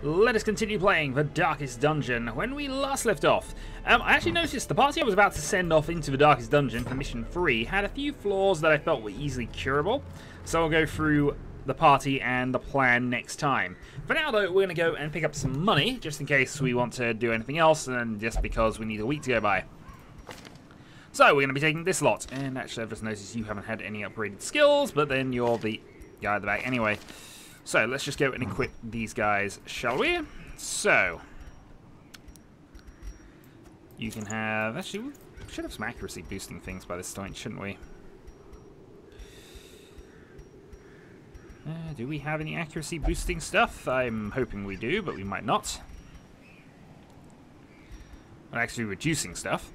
Let us continue playing The Darkest Dungeon. When we last left off, I actually noticed the party I was about to send off into The Darkest Dungeon for Mission 3 had a few flaws that I felt were easily curable, so I'll go through the party and the plan next time. For now, though, we're going to go and pick up some money, just in case we want to do anything else, and just because we need a week to go by. So, we're going to be taking this lot, and actually I've just noticed you haven't had any upgraded skills, but then you're the guy at the back anyway. So, let's just go and equip these guys, shall we? So, you can have... Actually, we should have some accuracy boosting things by this point, shouldn't we? Do we have any accuracy boosting stuff? I'm hoping we do, but we might not. Well, actually reducing stuff.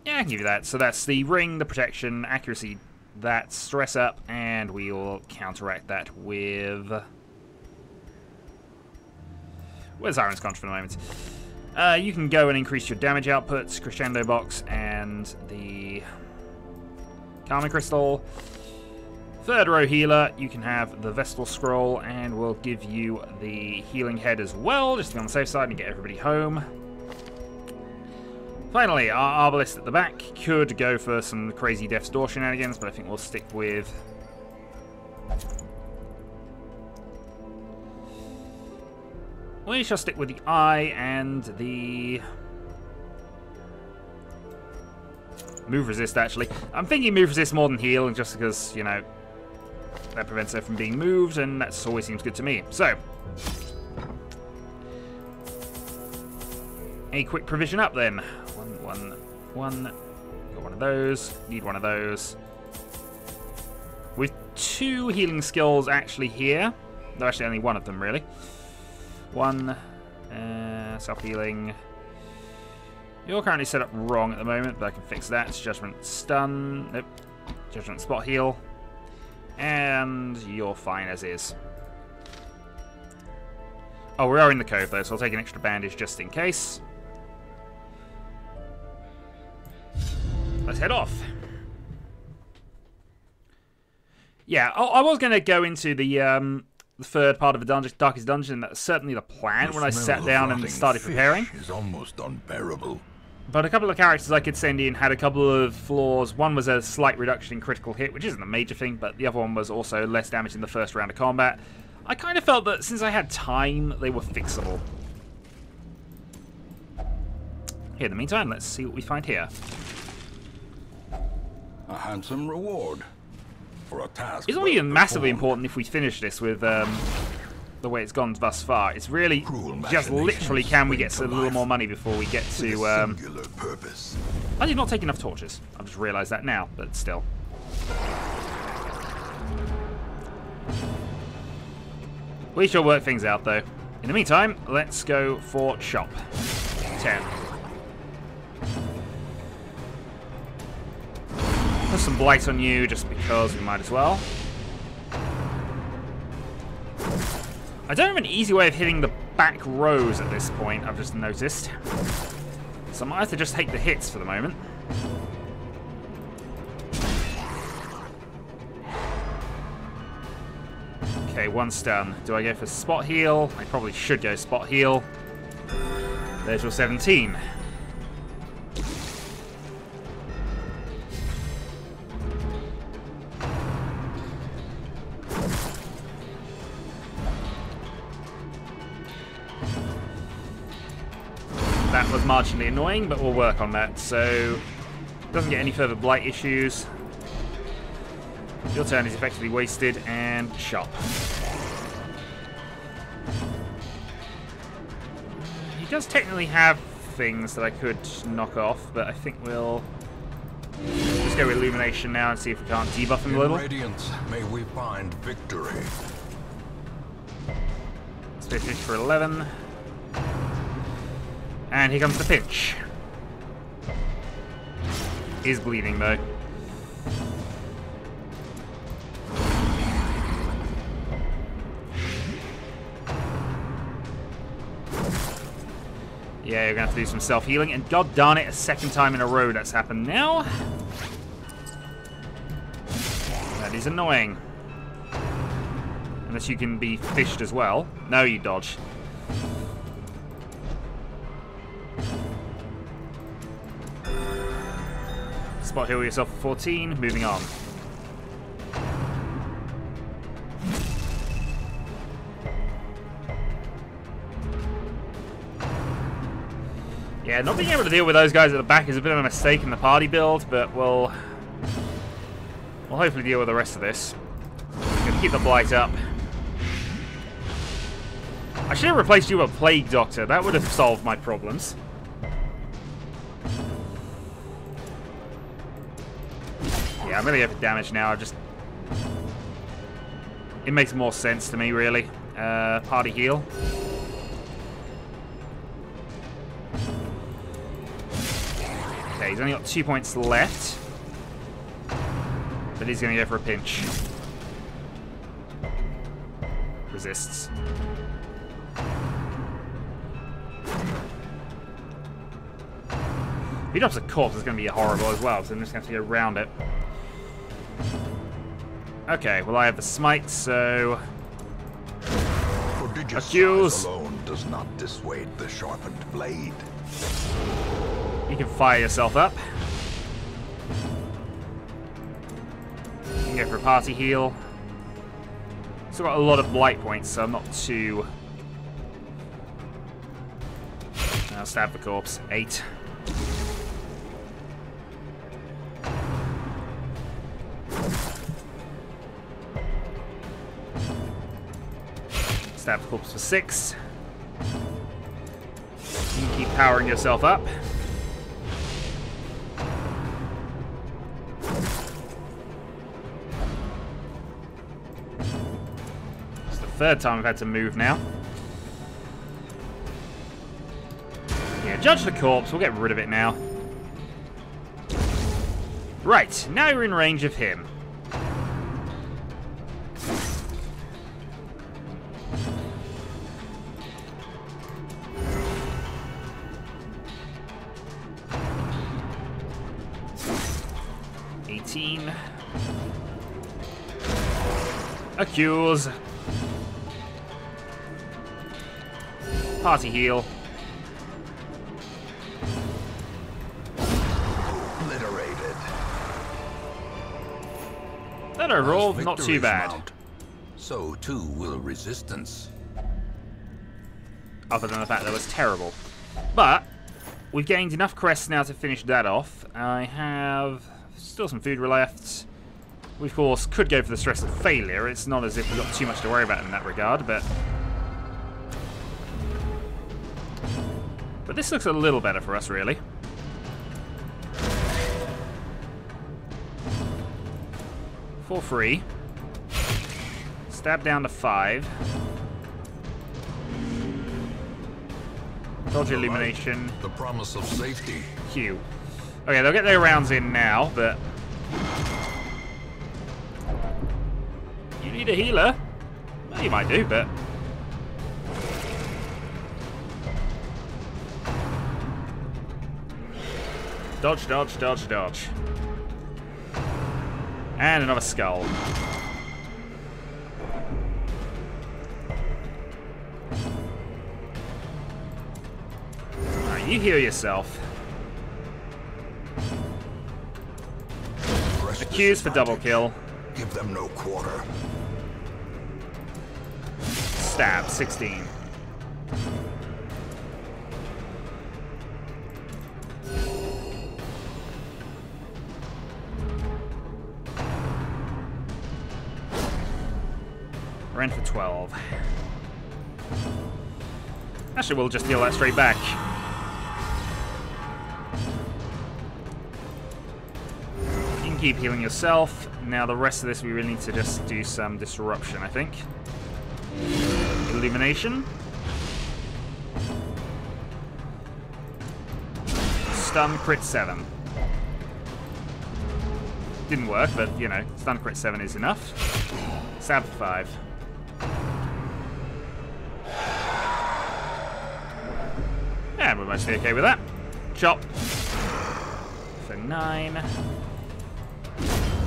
Yeah, I can give you that. So that's the ring, the protection, accuracy, that stress up, and we'll counteract that with... Where's Iron's Conch for the moment? You can go and increase your damage outputs, Crescendo Box, and the Calming Crystal. Third row healer, you can have the Vestal Scroll, and we'll give you the Healing Head as well, just to be on the safe side and get everybody home. Finally, our Arbalist at the back could go for some crazy Death's Door shenanigans, but I think we'll stick with... We shall stick with the Eye and the... Move Resist, actually. I'm thinking Move Resist more than Heal, just because, you know, that prevents her from being moved, and that always seems good to me. So, a quick provision up then. One. Got one of those. Need one of those. With 2 healing skills actually here. Though actually only one of them, really. One. Self-healing. You're currently set up wrong at the moment, but I can fix that. It's Judgment Stun. Nope. Judgment Spot Heal. And you're fine as is. Oh, we are in the cove though, so I'll take an extra bandage just in case. Let's head off. Yeah, I was going to go into the third part of the Darkest Dungeon. That's certainly the plan when I sat down and started preparing. Is almost unbearable. But a couple of characters I could send in had a couple of flaws. One was a slight reduction in critical hit, which isn't a major thing, but the other one was also less damage in the first round of combat. I kind of felt that since I had time, they were fixable. Here, in the meantime, let's see what we find here. A handsome reward for a task. It's not even massively important if we finish this with the way it's gone thus far. It's really just literally can we get a little more money before we get to... I did not take enough torches. I've just realised that now, but still. We shall work things out, though. In the meantime, let's go for shop. 10. Put some blight on you, just because we might as well. I don't have an easy way of hitting the back rows at this point, I've just noticed. So I might have to just take the hits for the moment. Okay, 1 stun. Do I go for spot heal? I probably should go spot heal. There's your 17. That was marginally annoying, but we'll work on that. So, doesn't get any further blight issues. Your turn is effectively wasted, and shop. He does technically have things that I could knock off, but I think we'll just go with Illumination now and see if we can't debuff him a little. In Radiance, may we find victory. Let's finish for 11. And here comes the pinch. Is bleeding though. Yeah, you're gonna have to do some self-healing, and god darn it, a second time in a row that's happened now. That is annoying. And Unless you can be fished as well. No, you dodge. Spot heal yourself for 14. Moving on. Yeah, not being able to deal with those guys at the back is a bit of a mistake in the party build, but we'll hopefully deal with the rest of this. Gonna keep the blight up. I should have replaced you with a plague doctor. That would have solved my problems. Yeah, I'm gonna go for damage now. It makes more sense to me, really. Party heal. Okay, he's only got 2 points left. But he's gonna go for a pinch. Resists. If he drops a corpse, it's gonna be horrible as well, so I'm just gonna have to go around it. Okay, well I have the smite, so Prodigious accuse. size alone does not dissuade the sharpened blade. You can fire yourself up. You can go for a party heal. Still got a lot of blight points, so I'm not too. I'll stab the corpse. 8. Stab the corpse for 6. You can keep powering yourself up. It's the 3rd time I've had to move now. Yeah, judge the corpse. We'll get rid of it now. Right, now you're in range of him. Accuse. Party heal. Obliterated. That overall, As not too victories bad. mount, so too will resistance. Other than the fact that it was terrible. But we've gained enough crests now to finish that off. I have still some food left. We, of course, could go for the stress of failure. It's not as if we've got too much to worry about in that regard, but this looks a little better for us, really. For free. Stab down to 5. Dodge illumination. The promise of safety. Q. Okay, they'll get their rounds in now, but you need a healer. Well, you might do, but dodge, dodge, dodge, dodge. And another skull. Alright, you heal yourself. Accused for double kill. Give them no quarter. Stab, 16. Rent for 12. Actually, we'll just heal that straight back. You can keep healing yourself. Now the rest of this, we really need to just do some disruption, I think. Illumination. Stun crit 7. Didn't work, but, you know, stun crit 7 is enough. Stab for 5. And we're mostly okay with that. Chop. For 9.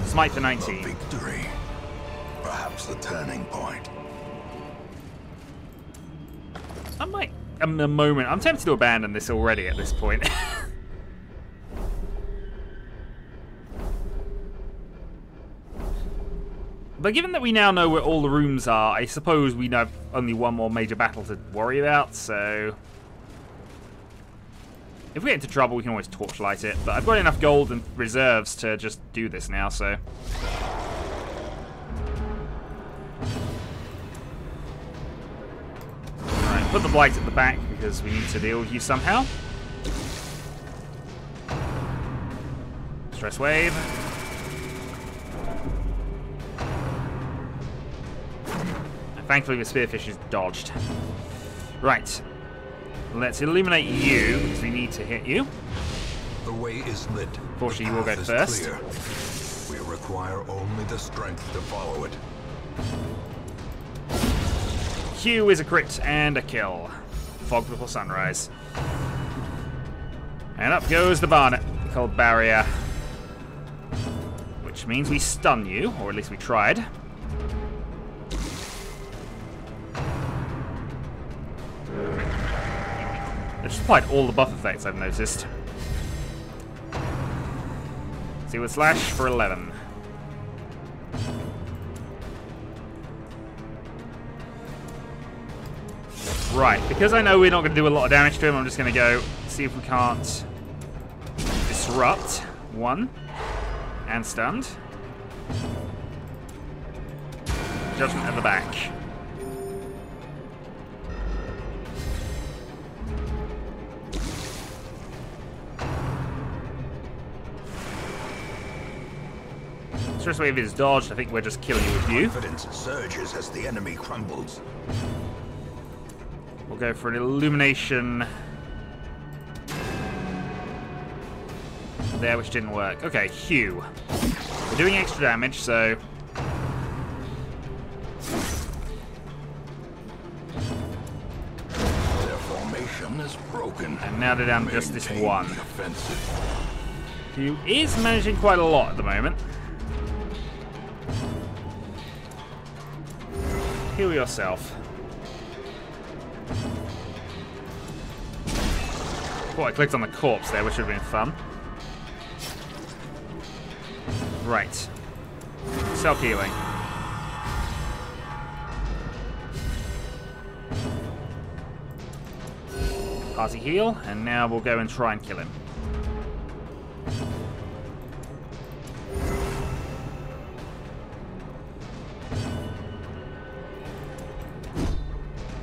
Smite for 19. A victory. Perhaps the turning point. I might, a moment, I'm tempted to abandon this already at this point. But given that we now know where all the rooms are, I suppose we have only one more major battle to worry about, so... If we get into trouble, we can always torchlight it, but I've got enough gold and reserves to just do this now, so... Alright, put the blight at the back, because we need to deal with you somehow. Stress wave. Thankfully, the spearfish is dodged. Right. Let's eliminate you, because we need to hit you. The way is lit. Fortunately, you will go first. Clear. We require only the strength to follow it. Q is a crit and a kill. Fog before sunrise. And up goes the Barnet, called Barrier. Which means we stun you, or at least we tried. I've just applied all the buff effects I've noticed. See with slash for 11. Right, because I know we're not going to do a lot of damage to him, I'm just going to go see if we can't disrupt. 1. And stunned. Judgment at the back. Stress wave is dodged. I think we're just killing you with you. Confidence surges as the enemy crumbles. We'll go for an illumination there, which didn't work. Okay, Hugh. We're doing extra damage, so... Their formation is broken. And now they're down to just this Maintain one. the offensive. Hugh is managing quite a lot at the moment. Heal yourself. Oh, I clicked on the corpse there, which would have been fun. Right. Self-healing. Party heal, and now we'll go and try and kill him.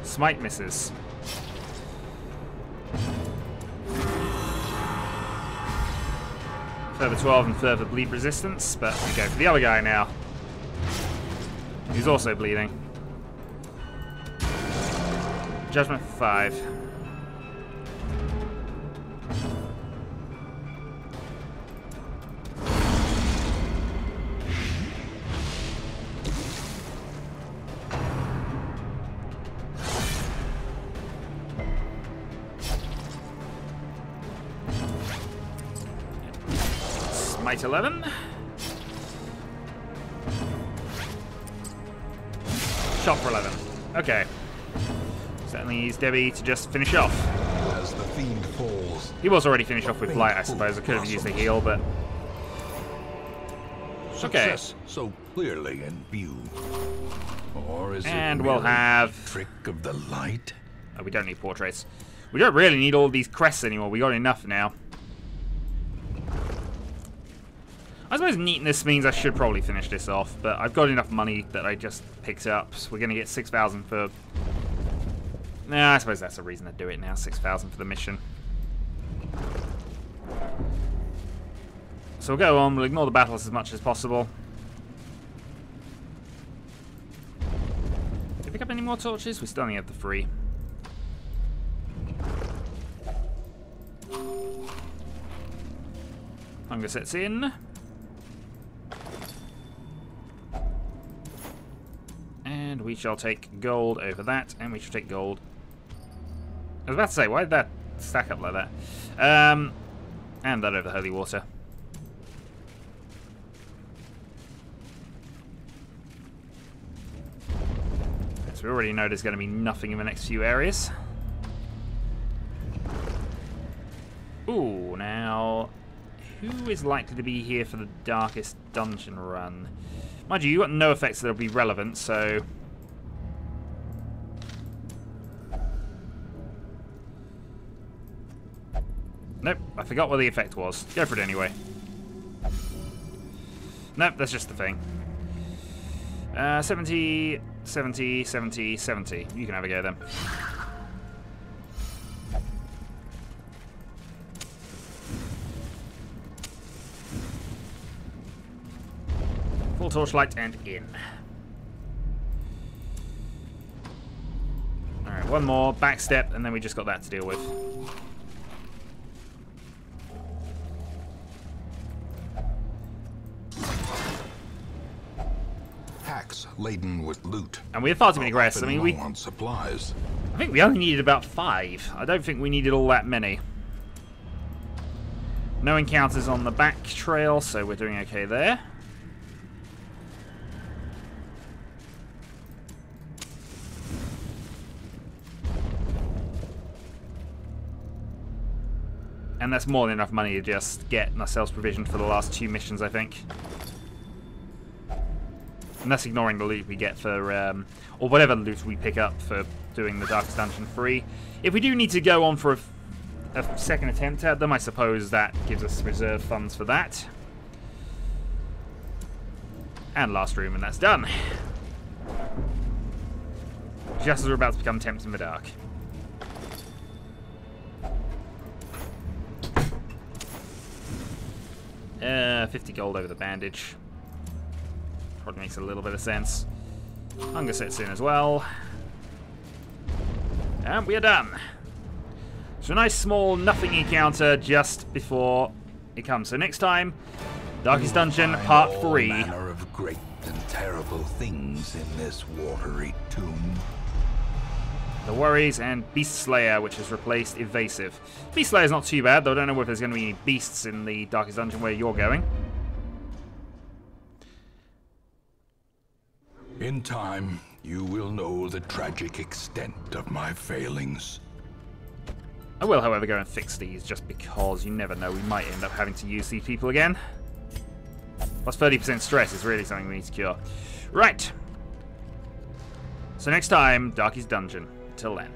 Smite misses. Further 12 and further bleed resistance, but we go for the other guy now. He's also bleeding. Judgment for 5. Smite 11. Shot for 11. Okay. So that leaves Debbie to just finish off. As the fiend falls, He was already finished off with light, I suppose. I could have used the heal, but... Okay. success so clearly in view. Or is And it we'll merely have... a trick of the light? Oh, we don't need portraits. We don't really need all these crests anymore. We got enough now. I suppose neatness means I should probably finish this off, but I've got enough money that I just picked up. So we're going to get 6,000 for... Nah, I suppose that's a reason to do it now. 6,000 for the mission. So we'll go on. We'll ignore the battles as much as possible. Did we pick up any more torches? We still only have the 3. Hunger sets in. And we shall take gold over that, and we shall take gold. I was about to say, why did that stack up like that? And that over holy water. So we already know there's going to be nothing in the next few areas. Ooh, now, who is likely to be here for the Darkest Dungeon run? Mind you, you've got no effects that will be relevant, so... Nope, I forgot what the effect was. Go for it anyway. Nope, that's just the thing. 70, 70, 70, 70. You can have a go then. Full torchlight and in. Alright, one more, back step, and then we just got that to deal with. Packs laden with loot. And we have far too many rests. I mean, we... on supplies. I think we only needed about 5. I don't think we needed all that many. No encounters on the back trail, so we're doing okay there. And that's more than enough money to just get ourselves provisioned for the last 2 missions, I think. And that's ignoring the loot we get for, or whatever loot we pick up for doing the Darkest Dungeon free. If we do need to go on for a second attempt at them, I suppose that gives us reserve funds for that. And last room, and that's done. Just as we're about to become Temps in the Dark. Uh, 50 gold over the bandage. Probably makes a little bit of sense. Hunger sets in as well. And we are done. So a nice small nothing encounter just before it comes. So next time, Darkest Dungeon Part 3. All manner of great and terrible things in this watery tomb. The Worries and Beast Slayer, which has replaced Evasive. Beast Slayer's not too bad, though I don't know if there's going to be any beasts in the Darkest Dungeon where you're going. In time, you will know the tragic extent of my failings. I will, however, go and fix these, just because you never know, we might end up having to use these people again. Plus 30% stress is really something we need to cure. Right. So next time, Darkest Dungeon. Till then.